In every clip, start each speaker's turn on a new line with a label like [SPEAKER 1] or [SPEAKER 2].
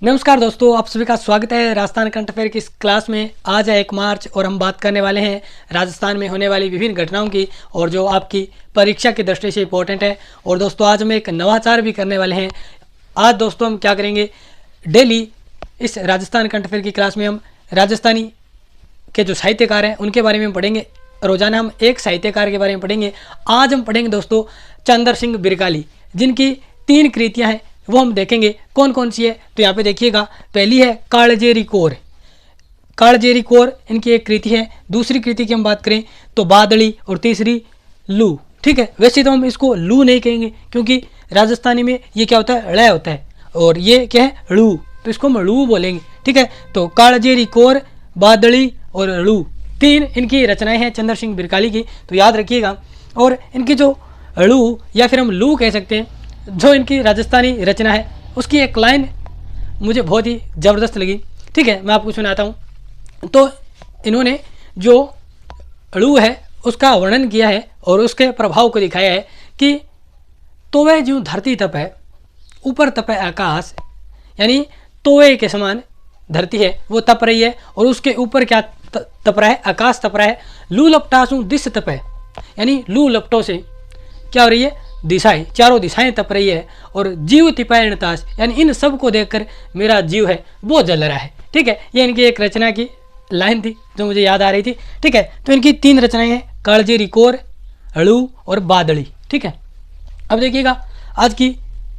[SPEAKER 1] नमस्कार दोस्तों, आप सभी का स्वागत है राजस्थान करंट अफेयर की इस क्लास में। आज है 1 मार्च और हम बात करने वाले हैं राजस्थान में होने वाली विभिन्न घटनाओं की और जो आपकी परीक्षा की दृष्टि से इंपॉर्टेंट है। और दोस्तों आज हम एक नवाचार भी करने वाले हैं। आज दोस्तों हम क्या करेंगे, डेली इस राजस्थान करंट अफेयर की क्लास में हम राजस्थानी के जो साहित्यकार हैं उनके बारे में पढ़ेंगे। रोजाना हम एक साहित्यकार के बारे में पढ़ेंगे। आज हम पढ़ेंगे दोस्तों चंद्र सिंह बिरकाली, जिनकी 3 कृतियाँ हैं वो हम देखेंगे कौन कौन सी है। तो यहाँ पे देखिएगा, पहली है कालजेरी कोर। कालजेरी कोर इनकी एक कृति है। दूसरी कृति की हम बात करें तो बादली और तीसरी लू। ठीक है, वैसे तो हम इसको लू नहीं कहेंगे क्योंकि राजस्थानी में ये क्या होता है, लय होता है, और ये क्या है, लू, तो इसको हम लू बोलेंगे। ठीक है, तो कालजेरी कोर, बादली और लू 3 इनकी रचनाएं हैं चंद्र सिंह बिरकाली की, तो याद रखिएगा। और इनकी जो लू या फिर हम लू कह सकते हैं, जो इनकी राजस्थानी रचना है उसकी एक लाइन मुझे बहुत ही ज़बरदस्त लगी। ठीक है, मैं आपको सुनाता हूँ। तो इन्होंने जो लू है उसका वर्णन किया है और उसके प्रभाव को दिखाया है कि तोवे जो धरती तप है, ऊपर तप है आकाश, यानी तोवे के समान धरती है वो तप रही है और उसके ऊपर क्या तप रहा है, आकाश तप रहा है। लू लपटासू दिश तप है, यानी लू लपटों से क्या हो रही है, दिशाएं, चारों दिशाएं तप रही है। और जीव तिपायण ताश, यानी इन सब को देखकर मेरा जीव है वो जल रहा है। ठीक है, ये इनकी एक रचना की लाइन थी जो मुझे याद आ रही थी। ठीक है, तो इनकी 3 रचनाएं हैं, कालजेरी कोर, लू और बादली। ठीक है, अब देखिएगा आज की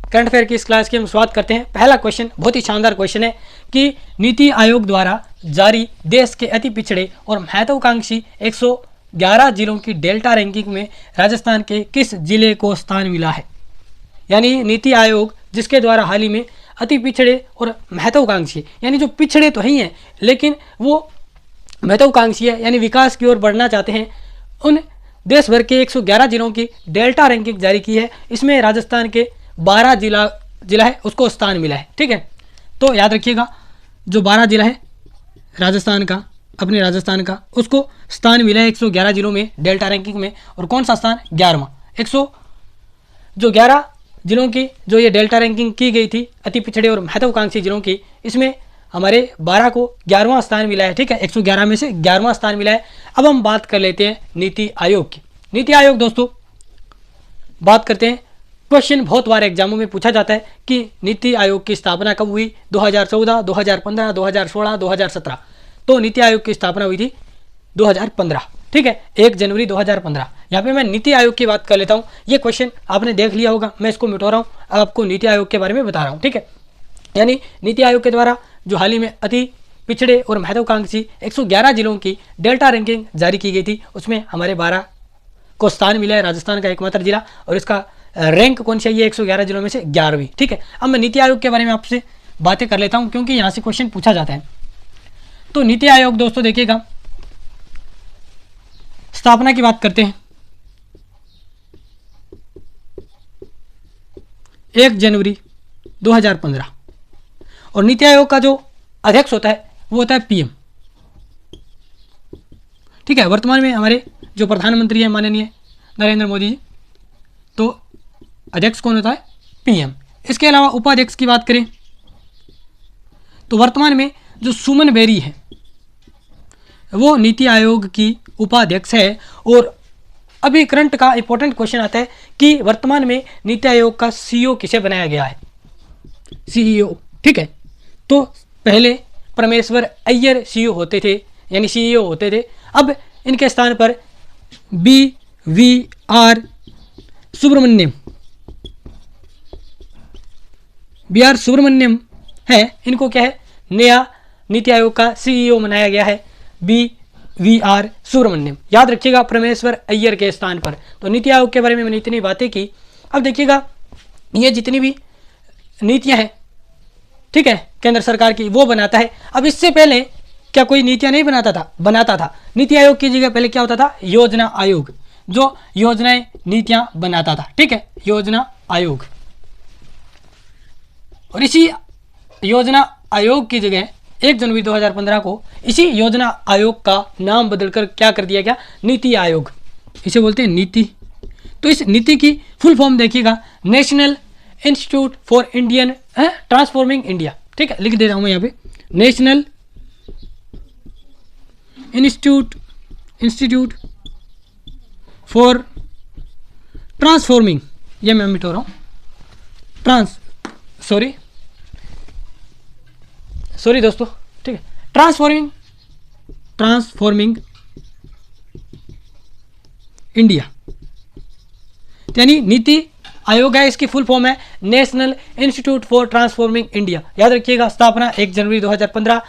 [SPEAKER 1] करंट अफेयर की इस क्लास की हम शुरुआत करते हैं। पहला क्वेश्चन बहुत ही शानदार क्वेश्चन है कि नीति आयोग द्वारा जारी देश के अति पिछड़े और महत्वाकांक्षी 111 जिलों की डेल्टा रैंकिंग में राजस्थान के किस जिले को स्थान मिला है। यानी नीति आयोग जिसके द्वारा हाल ही में अति पिछड़े और महत्वाकांक्षी, यानी जो पिछड़े तो ही हैं लेकिन वो महत्वाकांक्षी है, यानी विकास की ओर बढ़ना चाहते हैं, उन देश भर के 111 जिलों की डेल्टा रैंकिंग जारी की है। इसमें राजस्थान के 12 जिला है उसको स्थान मिला है। ठीक है, तो याद रखिएगा जो 12 जिला है राजस्थान का, अपने राजस्थान का, उसको स्थान मिला है 111 जिलों में डेल्टा रैंकिंग में। और कौन सा स्थान, 11वां। जो 11 जिलों की जो ये डेल्टा रैंकिंग की गई थी अति पिछड़े और महत्वाकांक्षी जिलों की, इसमें हमारे 12 को 11वां स्थान मिला है। ठीक है, 111 में से 11वां स्थान मिला है। अब हम बात कर लेते हैं नीति आयोग की। नीति आयोग दोस्तों बात करते हैं, क्वेश्चन बहुत बार एग्जामों में पूछा जाता है कि नीति आयोग की स्थापना कब हुई, 2014, 2015, 2016, 2017। तो नीति आयोग की स्थापना हुई थी 2015। ठीक है, 1 जनवरी 2015। यहाँ पे मैं नीति आयोग की बात कर लेता हूँ। ये क्वेश्चन आपने देख लिया होगा, मैं इसको मिटा रहा हूँ, आपको नीति आयोग के बारे में बता रहा हूँ। ठीक है, यानी नीति आयोग के द्वारा जो हाल ही में अति पिछड़े और महत्वाकांक्षी 111 जिलों की डेल्टा रैंकिंग जारी की गई थी, उसमें हमारे 12 को स्थान मिला है, राजस्थान का एकमात्र जिला, और इसका रैंक कौन सा, ये 111 जिलों में से 11वीं। ठीक है, अब मैं नीति आयोग के बारे में आपसे बातें कर लेता हूँ क्योंकि यहाँ से क्वेश्चन पूछा जाता है। तो नीति आयोग दोस्तों देखिएगा, स्थापना की बात करते हैं, 1 जनवरी 2015। और नीति आयोग का जो अध्यक्ष होता है वो होता है पीएम। ठीक है, वर्तमान में हमारे जो प्रधानमंत्री हैं माननीय नरेंद्र मोदी जी, तो अध्यक्ष कौन होता है, पीएम। इसके अलावा उपाध्यक्ष की बात करें तो वर्तमान में जो सुमन बेरी है वो नीति आयोग की उपाध्यक्ष है। और अभी करंट का इंपॉर्टेंट क्वेश्चन आता है कि वर्तमान में नीति आयोग का सीईओ किसे बनाया गया है, सीईओ। ठीक है, तो पहले परमेश्वर अय्यर सीईओ होते थे, यानी सीईओ होते थे। अब इनके स्थान पर BR सुब्रमण्यम है, इनको क्या है, नया नीति आयोग का सीईओ बनाया गया है, BR सुब्रमण्यम। याद रखिएगा परमेश्वर अय्यर के स्थान पर। तो नीति आयोग के बारे में मैंने इतनी बातें की। अब देखिएगा ये जितनी भी नीतियां हैं, ठीक है, केंद्र सरकार की, वो बनाता है। अब इससे पहले क्या कोई नीतियां नहीं बनाता था। नीति आयोग की जगह पहले क्या होता था, योजना आयोग, जो योजनाएं नीतियां बनाता था। ठीक है, योजना आयोग। और इसी योजना आयोग की जगह 1 जनवरी 2015 को इसी योजना आयोग का नाम बदलकर क्या कर दिया गया, नीति आयोग, इसे बोलते हैं नीति। तो इस नीति की फुल फॉर्म देखिएगा, national institute for Indian transforming India, ठीक है, लिख दे रहा हूँ मैं यहाँ पे, नेशनल इंस्टीट्यूट फॉर ट्रांसफॉर्मिंग, ये मैं मिटा रहा हूँ, सॉरी दोस्तों, ठीक है, ट्रांसफॉर्मिंग इंडिया, यानी नीति आयोग है, इसकी फुल फॉर्म है national institute for transforming India. याद रखिएगा, स्थापना 1 जनवरी 2015,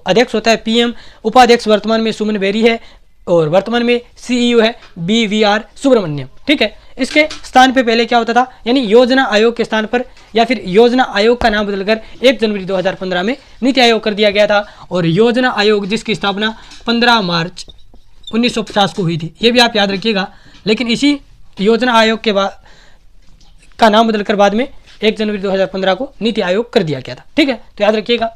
[SPEAKER 1] अध्यक्ष होता है पीएम, उपाध्यक्ष वर्तमान में सुमन बेरी है और वर्तमान में सीईओ है BVR सुब्रमण्यम। ठीक है, इसके स्थान पे पहले क्या होता था, यानी योजना आयोग के स्थान पर या फिर योजना आयोग का नाम बदलकर 1 जनवरी 2015 में नीति आयोग कर दिया गया था, और योजना आयोग जिसकी स्थापना 15 मार्च 1950 को हुई थी, ये भी आप याद रखिएगा। लेकिन इसी योजना आयोग के बाद का नाम बदलकर बाद में 1 जनवरी 2015 को नीति आयोग कर दिया गया था। ठीक है, तो याद रखिएगा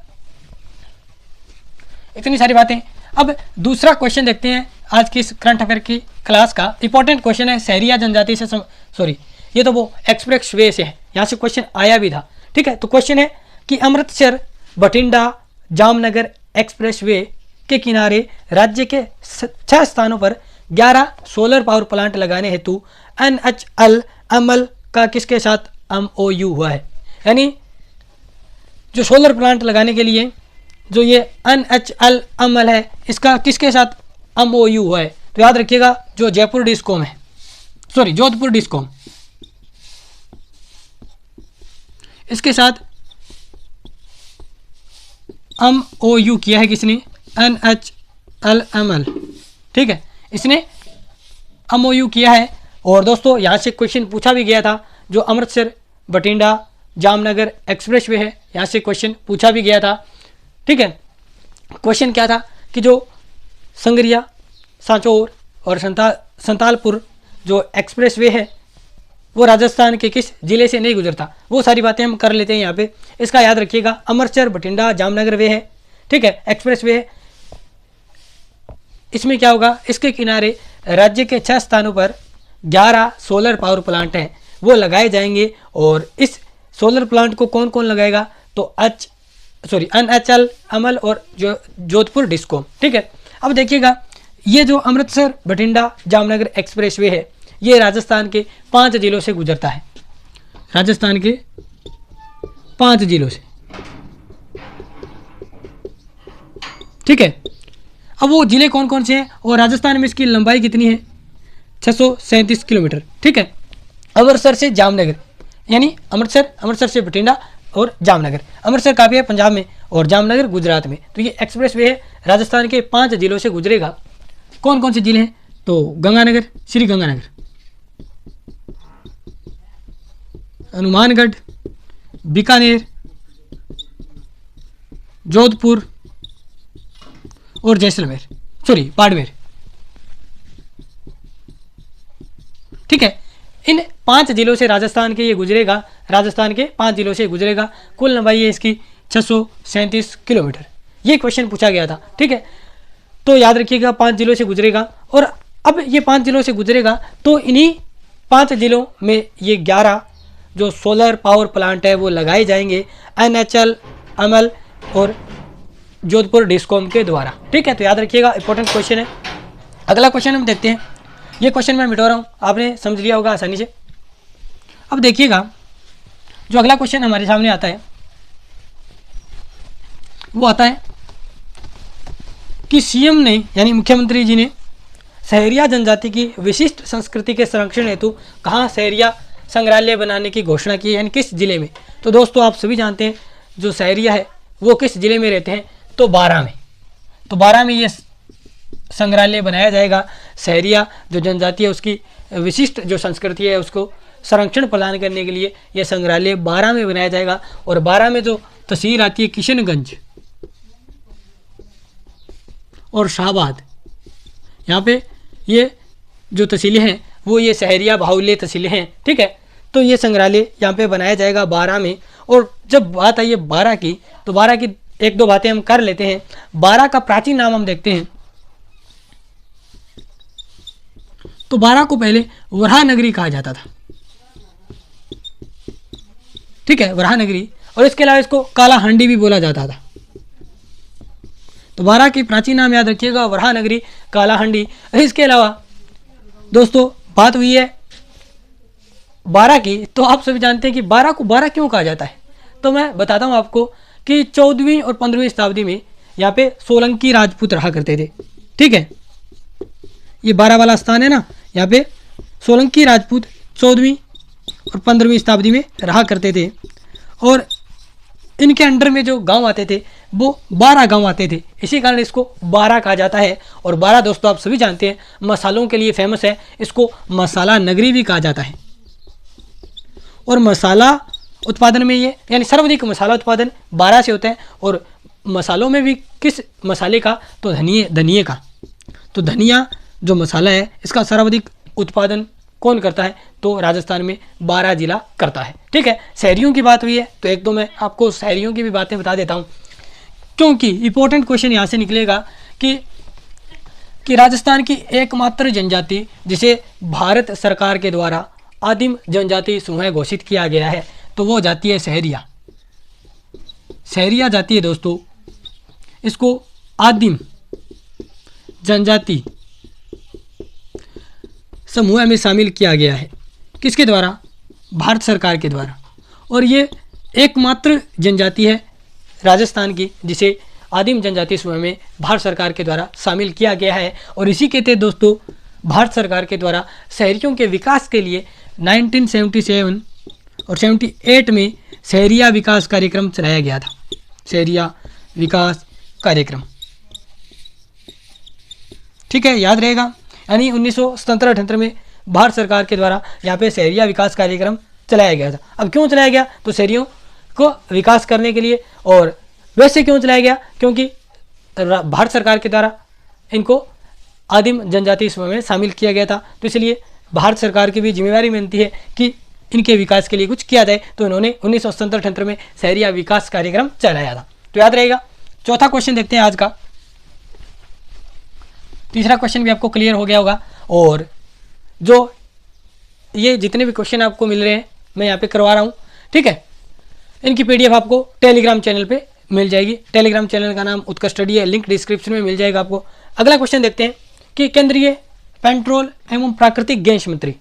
[SPEAKER 1] इतनी सारी बातें। अब दूसरा क्वेश्चन देखते हैं आज की इस करंट अफेयर की क्लास का। इंपॉर्टेंट क्वेश्चन है, शहरिया जनजाति से सॉरी ये तो वो एक्सप्रेस वे से है, यहाँ से क्वेश्चन आया भी था। ठीक है, तो क्वेश्चन है कि अमृतसर बठिंडा जामनगर एक्सप्रेस वे के किनारे राज्य के 6 स्थानों पर 11 सोलर पावर प्लांट लगाने हेतु NHL अमल का किसके साथ MOU हुआ है। यानी जो सोलर प्लांट लगाने के लिए जो ये NHL अमल है, इसका किसके साथ MOU हुआ है, तो याद रखिएगा जो जयपुर डिस्कॉम है, सॉरी जोधपुर डिस्कॉम, इसके साथ MOU किया है किसने, NHL अमल। ठीक है, इसने MOU किया है। और दोस्तों यहाँ से क्वेश्चन पूछा भी गया था, जो अमृतसर बठिंडा जामनगर एक्सप्रेस वे है, यहाँ से क्वेश्चन पूछा भी गया था। ठीक है, क्वेश्चन क्या था कि जो संगरिया सांचौर और संतालपुर जो एक्सप्रेस वे है वो राजस्थान के किस जिले से नहीं गुजरता, वो सारी बातें हम कर लेते हैं यहाँ पे। इसका याद रखिएगा, अमृतसर बठिंडा जामनगर वे है, ठीक है, एक्सप्रेस वे है। इसमें क्या होगा, इसके किनारे राज्य के 6 स्थानों पर 11 सोलर पावर प्लांट हैं, वो लगाए जाएंगे। और इस सोलर प्लांट को कौन कौन लगाएगा, तो NHL अमल और जो जोधपुर डिस्कॉम। ठीक है, अब देखिएगा ये जो अमृतसर बठिंडा जामनगर एक्सप्रेस वे है, ये राजस्थान के 5 जिलों से गुजरता है, राजस्थान के 5 जिलों से। ठीक है, अब वो जिले कौन कौन से हैं और राजस्थान में इसकी लंबाई कितनी है, 637 किलोमीटर। ठीक है, अमृतसर से जामनगर, यानी अमृतसर से बठिंडा और जामनगर, अमृतसर का भी है पंजाब में और जामनगर गुजरात में। तो ये एक्सप्रेस वे है, राजस्थान के 5 जिलों से गुजरेगा। कौन कौन से जिले हैं, तो गंगानगर, श्री गंगानगर, हनुमानगढ़, बीकानेर, जोधपुर और जैसलमेर, सॉरी बाड़मेर। ठीक है, इन 5 जिलों से राजस्थान के ये गुजरेगा, राजस्थान के 5 जिलों से गुजरेगा। कुल लंबाई है इसकी 637 किलोमीटर। ये क्वेश्चन पूछा गया था। ठीक है, तो याद रखिएगा 5 जिलों से गुजरेगा। और अब ये 5 जिलों से गुजरेगा तो इन्हीं 5 जिलों में ये 11 जो सोलर पावर प्लांट है वो लगाए जाएंगे NHL अमल और जोधपुर डिस्कॉम के द्वारा। ठीक है, तो याद रखिएगा, इंपॉर्टेंट क्वेश्चन है। अगला क्वेश्चन हम देखते हैं। ये क्वेश्चन मैं मिटा रहा हूँ, आपने समझ लिया होगा आसानी से। अब देखिएगा जो अगला क्वेश्चन हमारे सामने आता है वो आता है कि सीएम ने यानी मुख्यमंत्री जी ने सहरिया जनजाति की विशिष्ट संस्कृति के संरक्षण हेतु कहाँ सहरिया संग्रहालय बनाने की घोषणा की है, यानी किस जिले में। तो दोस्तों आप सभी जानते हैं जो सहरिया है वो किस जिले में रहते हैं, तो 12 में। तो 12 में ये संग्रहालय बनाया जाएगा। सहरिया जो जनजाति है उसकी विशिष्ट जो संस्कृति है उसको संरक्षण प्रदान करने के लिए यह संग्रहालय 12 में बनाया जाएगा। और 12 में जो तहसील आती है किशनगंज और शाहबाद, यहाँ पे ये जो तहसीलें हैं वो ये सहरिया बाहुल्य तहसीलें हैं। ठीक है, तो ये संग्रहालय यहाँ पे बनाया जाएगा 12 में। और जब बात आई है 12 की, तो 12 की 1-2 बातें हम कर लेते हैं। 12 का प्राचीन नाम हम देखते हैं, तो 12 को पहले वराह नगरी कहा जाता था। ठीक है, वराह नगरी। और इसके अलावा इसको काला हांडी भी बोला जाता था। तो बारां की प्राचीन नाम याद रखिएगा, वराह नगरी, काला हांडी। इसके अलावा दोस्तों बात हुई है बारां की, तो आप सभी जानते हैं कि बारां को बारां क्यों कहा जाता है। तो मैं बताता हूँ आपको कि 14वीं और 15वीं शताब्दी में यहाँ पे सोलंकी राजपूत रहा करते थे। ठीक है, ये बारां वाला स्थान है ना, यहाँ पे सोलंकी राजपूत 14वीं और 15वीं शताब्दी में रहा करते थे और इनके अंडर में जो गांव आते थे वो 12 गांव आते थे, इसी कारण इसको बारां कहा जाता है। और बारां दोस्तों आप सभी जानते हैं मसालों के लिए फेमस है, इसको मसाला नगरी भी कहा जाता है। और मसाला उत्पादन में ये यानी सर्वाधिक मसाला उत्पादन बारां से होता है। और मसालों में भी किस मसाले का, तो धनिये का। तो धनिया जो मसाला है इसका सर्वाधिक उत्पादन कौन करता है, तो राजस्थान में बारां जिला करता है। ठीक है, शहरियों की बात हुई है तो एक दो मैं आपको शहरियों की भी बातें बता देता हूँ, क्योंकि इंपॉर्टेंट क्वेश्चन यहाँ से निकलेगा कि राजस्थान की एकमात्र जनजाति जिसे भारत सरकार के द्वारा आदिम जनजाति समूह घोषित किया गया है, तो वो जाति है सहरिया। सहरिया जाति है दोस्तों, इसको आदिम जनजाति समूह में शामिल किया गया है। किसके द्वारा? भारत सरकार के द्वारा। और ये एकमात्र जनजाति है राजस्थान की जिसे आदिम जनजाति समूह में भारत सरकार के द्वारा शामिल किया गया है। और इसी के तहत दोस्तों भारत सरकार के द्वारा शहरियों के विकास के लिए 1977 और 78 में शहरिया विकास कार्यक्रम चलाया गया था। शहरिया विकास कार्यक्रम, ठीक है, याद रहेगा। यानी 1977-78 में भारत सरकार के द्वारा यहाँ पे शहरिया विकास कार्यक्रम चलाया गया था। अब क्यों चलाया गया? तो शहरियों को विकास करने के लिए। और वैसे क्यों चलाया गया? क्योंकि भारत सरकार के द्वारा इनको आदिम जनजाति समूह में शामिल किया गया था, तो इसलिए भारत सरकार की भी जिम्मेदारी बनती है कि इनके विकास के लिए कुछ किया जाए। तो इन्होंने 1977-78 में शहरिया विकास कार्यक्रम चलाया था, तो याद रहेगा। चौथा क्वेश्चन देखते हैं आज का। तीसरा क्वेश्चन भी आपको क्लियर हो गया होगा। और जो ये जितने भी क्वेश्चन आपको मिल रहे हैं मैं यहाँ पे करवा रहा हूँ, ठीक है, इनकी पीडीएफ आपको टेलीग्राम चैनल पे मिल जाएगी। टेलीग्राम चैनल का नाम उत्कर्ष स्टडी है, लिंक डिस्क्रिप्शन में मिल जाएगा आपको। अगला क्वेश्चन देखते हैं कि केंद्रीय पेट्रोल एवं प्राकृतिक गैस मंत्री,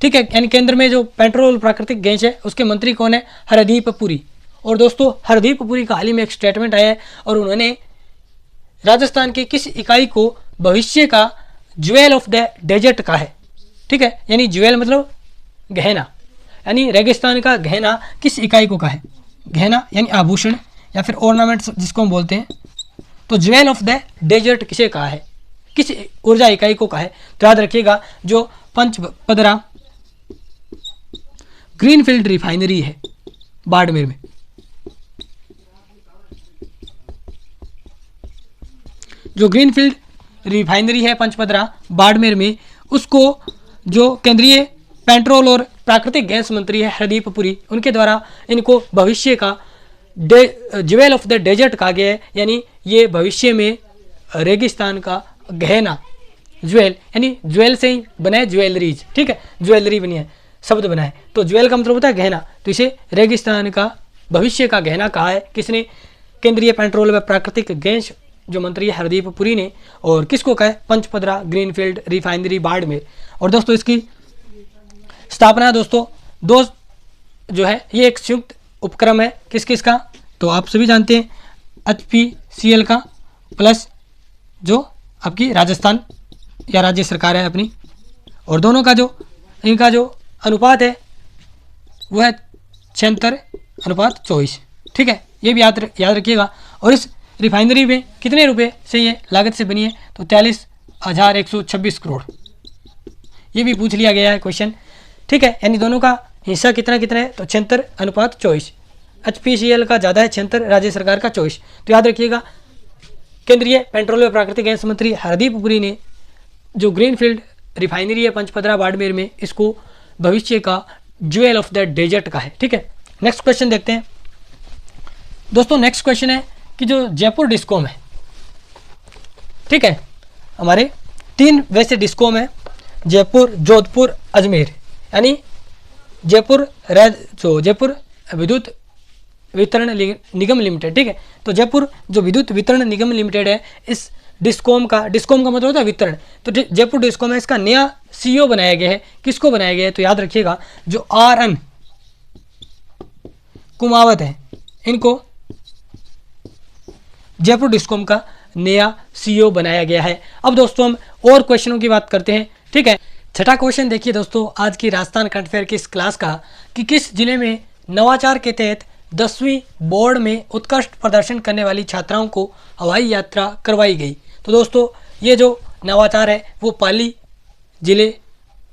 [SPEAKER 1] ठीक है, यानी केंद्र में जो पेट्रोल और प्राकृतिक गैस है उसके मंत्री कौन है? हरदीप पुरी। और दोस्तों हरदीप पुरी का हाल ही में एक स्टेटमेंट आया है और उन्होंने राजस्थान की किस इकाई को भविष्य का ज्वेल ऑफ द डेजर्ट कहा है। ठीक है, यानी ज्वेल मतलब गहना, यानी रेगिस्तान का गहना किस इकाई को कहा है? गहना यानी आभूषण या फिर ऑर्नामेंट्स जिसको हम बोलते हैं। तो ज्वेल ऑफ द डेजर्ट किसे कहा है, किस ऊर्जा इकाई को कहा है? तो याद रखिएगा जो पंचपदरा ग्रीनफील्ड रिफाइनरी है बाड़मेर में, जो ग्रीनफील्ड रिफाइनरी है पंचपदरा बाड़मेर में, उसको जो केंद्रीय पेट्रोल और प्राकृतिक गैस मंत्री है हरदीप पुरी, उनके द्वारा इनको भविष्य का ज्वेल ऑफ द डेजर्ट कहा गया है। यानी ये भविष्य में रेगिस्तान का गहना, ज्वेल यानी ज्वेल से ही बना है ज्वेलरीज, ठीक है, ज्वेलरी बनी है, शब्द बना है। तो ज्वेल का मतलब होता है गहना, तो इसे रेगिस्तान का भविष्य का गहना कहा है किसने? केंद्रीय पेट्रोल व प्राकृतिक गैस जो मंत्री है हरदीप पुरी ने। और किसको कहा है? Pachpadra greenfield refinery Barmer. और दोस्तों इसकी स्थापना दोस्तों दो जो है ये एक संयुक्त उपक्रम है किस किस का? तो आप सभी जानते हैं HPCL का प्लस जो आपकी राजस्थान या राज्य सरकार है अपनी, और दोनों का जो इनका जो अनुपात है वो है 76:24, ठीक है, ये भी याद रखिएगा। और इस रिफाइनरी में कितने रुपए से ये लागत से बनी है? तो 43,126 करोड़, ये भी पूछ लिया गया है क्वेश्चन, ठीक है। यानी दोनों का हिस्सा कितना कितना है? तो 76:24। HPCL का ज़्यादा है 76, राज्य सरकार का 24। तो याद रखिएगा केंद्रीय पेट्रोल व प्राकृतिक गैस मंत्री हरदीप पुरी ने जो ग्रीनफील्ड रिफाइनरी है पंचपदरा बाड़मेर में, इसको भविष्य का ज्वेल ऑफ द डेजर्ट का है, ठीक है। नेक्स्ट क्वेश्चन देखते हैं दोस्तों। नेक्स्ट क्वेश्चन है कि जो जयपुर डिस्कॉम है, ठीक है, हमारे 3 वैसे डिस्कॉम है, जयपुर, जोधपुर, अजमेर। यानी जयपुर विद्युत वितरण निगम लिमिटेड, ठीक है। तो जयपुर जो विद्युत वितरण निगम लिमिटेड है, इस डिस्कॉम का मतलब होता है वितरण, तो जयपुर डिस्कॉम है, इसका नया CEO बनाया गया है। किसको बनाया गया है? तो याद रखिएगा जो RM कुमावत है, इनको जयपुर डिस्कॉम का नया CEO बनाया गया है। अब दोस्तों हम और क्वेश्चनों की बात करते हैं, ठीक है। छठा क्वेश्चन देखिए दोस्तों आज की राजस्थान करंट अफेयर की इस क्लास का, कि किस जिले में नवाचार के तहत 10वीं बोर्ड में उत्कृष्ट प्रदर्शन करने वाली छात्राओं को हवाई यात्रा करवाई गई। तो दोस्तों ये जो नवाचार है वो पाली जिले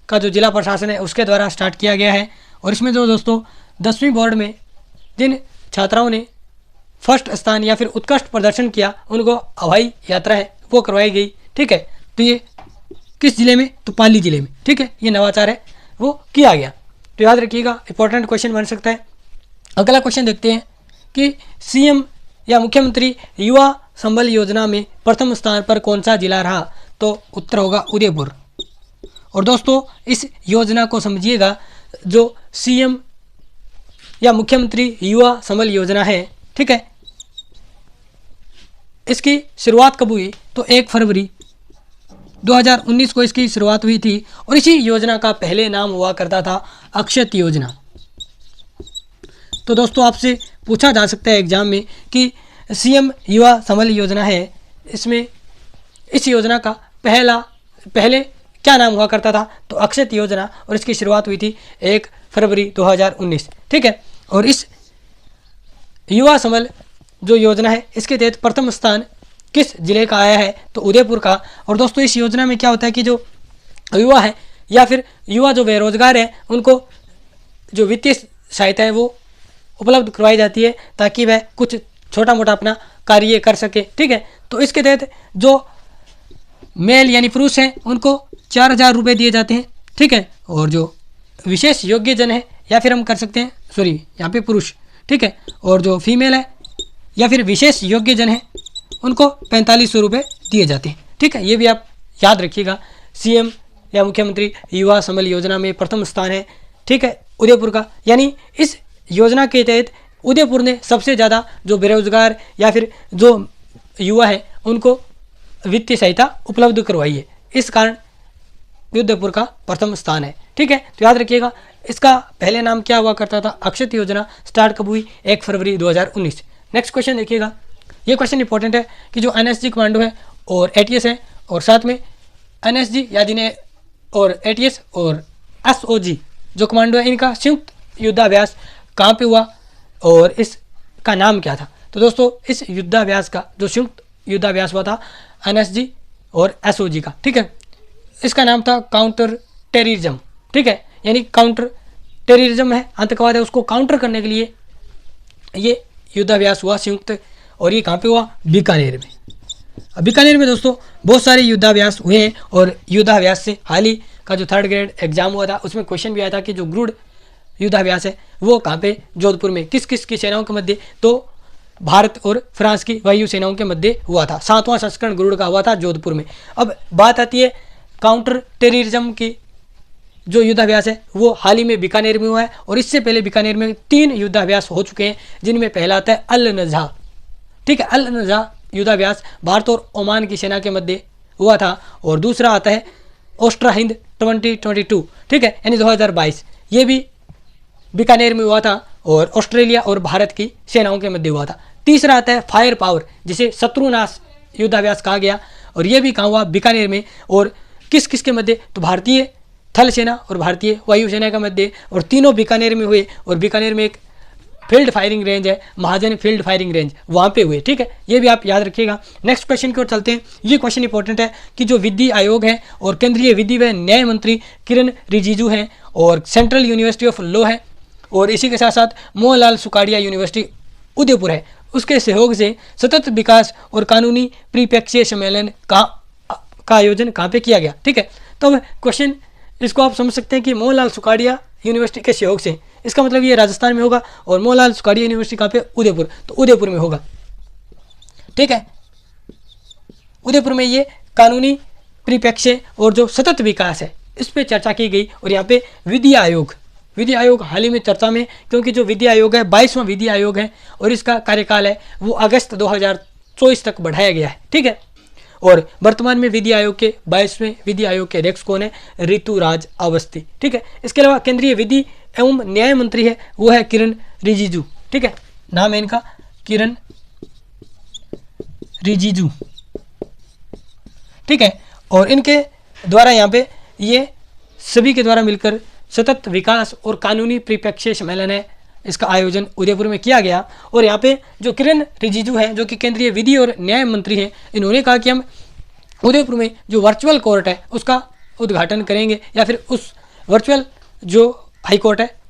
[SPEAKER 1] का जो जिला प्रशासन है उसके द्वारा स्टार्ट किया गया है। और इसमें जो दोस्तों 10वीं बोर्ड में जिन छात्राओं ने फर्स्ट स्थान या फिर उत्कृष्ट प्रदर्शन किया, उनको हवाई यात्रा है वो करवाई गई, ठीक है। तो ये किस जिले में? तो पाली जिले में, ठीक है। ये नवाचार है वो किया गया, तो याद रखिएगा, इंपॉर्टेंट क्वेश्चन बन सकता है। अगला क्वेश्चन देखते हैं कि CM या मुख्यमंत्री युवा संबल योजना में प्रथम स्थान पर कौन सा जिला रहा? तो उत्तर होगा उदयपुर। और दोस्तों इस योजना को समझिएगा, जो CM या मुख्यमंत्री युवा संबल योजना है, ठीक है, इसकी शुरुआत कब हुई? तो 1 फरवरी 2019 को इसकी शुरुआत हुई थी। और इसी योजना का पहले नाम हुआ करता था अक्षत योजना। तो दोस्तों आपसे पूछा जा सकता है एग्जाम में कि CM युवा संबल योजना है, इसमें इस योजना का पहले क्या नाम हुआ करता था? तो अक्षत योजना, और इसकी शुरुआत हुई थी 1 फरवरी 2019, ठीक है। और इस युवा संबल जो योजना है इसके तहत प्रथम स्थान किस जिले का आया है? तो उदयपुर का। और दोस्तों इस योजना में क्या होता है कि जो युवा है या फिर युवा जो बेरोजगार है, उनको जो वित्तीय सहायता है वो उपलब्ध करवाई जाती है, ताकि वह कुछ छोटा मोटा अपना कार्य कर सके, ठीक है। तो इसके तहत जो मेल यानी पुरुष हैं उनको 4,000 रुपये दिए जाते हैं, ठीक है। और जो विशेष योग्य जन है, या फिर हम कर सकते हैं यहाँ पे पुरुष, ठीक है, और जो फीमेल है या फिर विशेष योग्य जन है उनको 4500 रुपये दिए जाते हैं, ठीक है। ये भी आप याद रखिएगा। CM या मुख्यमंत्री युवा संबल योजना में प्रथम स्थान है, ठीक है, उदयपुर का। यानी इस योजना के तहत उदयपुर ने सबसे ज़्यादा जो बेरोजगार या फिर जो युवा है उनको वित्तीय सहायता उपलब्ध करवाई है, इस कारण उदयपुर का प्रथम स्थान है, ठीक है। तो याद रखिएगा, इसका पहले नाम क्या हुआ करता था? अक्षत योजना। स्टार्ट कब हुई? 1 फरवरी 2019। नेक्स्ट क्वेश्चन देखिएगा, ये क्वेश्चन इंपॉर्टेंट है कि जो NSG कमांडो है और ATS है, और साथ में NSG या जिन्हें और ATS और SOG जो कमांडो है, इनका संयुक्त युद्धाभ्यास कहाँ पे हुआ और इसका नाम क्या था? तो दोस्तों इस युद्धाभ्यास का जो संयुक्त युद्धाभ्यास हुआ था NSG और SOG का, ठीक है, इसका नाम था काउंटर टेररिज्म, ठीक है। यानी काउंटर टेररिज्म है, आतंकवाद है, उसको काउंटर करने के लिए ये युद्धाभ्यास हुआ संयुक्त। और ये कहाँ पे हुआ? बीकानेर में। अब बीकानेर में दोस्तों बहुत सारे युद्धाभ्यास हुए हैं, और युद्धाभ्यास से हाल ही का जो 3rd ग्रेड एग्जाम हुआ था उसमें क्वेश्चन भी आया था कि जो गरुड़ युद्धाभ्यास है वो कहाँ पे? जोधपुर में। किस किस की सेनाओं के मध्य? तो भारत और फ्रांस की वायु सेनाओं के मध्य हुआ था। 7वां संस्करण गरुड़ का हुआ था जोधपुर में। अब बात आती है काउंटर टेररिज्म की, जो युद्धाभ्यास है वो हाल ही में बीकानेर में हुआ है, और इससे पहले बीकानेर में 3 युद्धाभ्यास हो चुके हैं, जिनमें पहला आता है अल नज़ा, ठीक है। अल नज़ा युद्धाभ्यास भारत और ओमान की सेना के मध्य हुआ था, और दूसरा आता है ऑस्ट्रा हिंद 2022, ठीक है, यानी 2022। ये भी बीकानेर में हुआ था, और ऑस्ट्रेलिया और भारत की सेनाओं के मध्य हुआ था। तीसरा आता है फायर पावर, जिसे शत्रुनाश युद्धाभ्यास कहा गया, और ये भी कहाँ हुआ? बीकानेर में। और किस किस के मध्य? तो भारतीय थल सेना और भारतीय वायुसेना के मध्य, और तीनों बीकानेर में हुए। और बीकानेर में एक फील्ड फायरिंग रेंज है, महाजन फील्ड फायरिंग रेंज, वहाँ पे हुए, ठीक है। ये भी आप याद रखिएगा। नेक्स्ट क्वेश्चन की ओर चलते हैं। ये क्वेश्चन इंपॉर्टेंट है कि जो विधि आयोग है और केंद्रीय विधि व न्याय मंत्री किरण रिजिजू हैं, और सेंट्रल यूनिवर्सिटी ऑफ लॉ है, और इसी के साथ साथ मोहनलाल सुखाड़िया यूनिवर्सिटी उदयपुर है, उसके सहयोग से सतत विकास और कानूनी परिप्रेक्ष्य सम्मेलन का आयोजन कहाँ पे किया गया, ठीक है। तो अब क्वेश्चन इसको आप समझ सकते हैं कि मोहनलाल सुखाड़िया यूनिवर्सिटी के सहयोग से, इसका मतलब ये राजस्थान में होगा, और मोहनलाल सुखाड़िया यूनिवर्सिटी कहाँ पे? उदयपुर, तो उदयपुर में होगा, ठीक है। उदयपुर में ये कानूनी परिप्रेक्ष्य और जो सतत विकास है इस पे चर्चा की गई, और यहाँ पे विधि आयोग विधि आयोग हाल ही में चर्चा में, क्योंकि जो विधि आयोग है 22वां विधि आयोग है और इसका कार्यकाल है वो अगस्त 2024 तक बढ़ाया गया है। ठीक है, और वर्तमान में विधि आयोग के 22वें विधि आयोग के अध्यक्ष कौन है? ऋतुराज अवस्थी। ठीक है, इसके अलावा केंद्रीय विधि एवं न्याय मंत्री है वो है किरण रिजिजू। ठीक है, नाम है इनका किरण रिजिजू। ठीक है, और इनके द्वारा यहाँ पे ये सभी के द्वारा मिलकर सतत विकास और कानूनी परिप्रेक्ष्य सम्मेलन है, इसका आयोजन उदयपुर में किया गया। और यहाँ पे जो किरण रिजिजू हैं जो कि केंद्रीय विधि और न्याय मंत्री हैं, इन्होंने कहा कि हम उदयपुर में जो वर्चुअल कोर्ट है उसका उद्घाटन करेंगे, या फिर उस वर्चुअल जो हाई कोर्ट है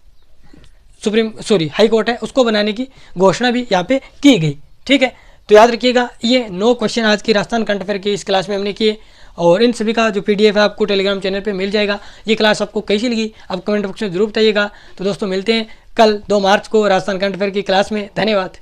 [SPEAKER 1] हाई कोर्ट है उसको बनाने की घोषणा भी यहाँ पे की गई। ठीक है, तो याद रखिएगा ये 9 क्वेश्चन आज की राजस्थान करंट अफेयर की इस क्लास में हमने किए, और इन सभी का जो PDF है आपको टेलीग्राम चैनल पे मिल जाएगा। ये क्लास आपको कैसी लगी आप कमेंट बॉक्स में जरूर बताइएगा। तो दोस्तों मिलते हैं कल 2 मार्च को राजस्थान करंट अफेयर की क्लास में। धन्यवाद।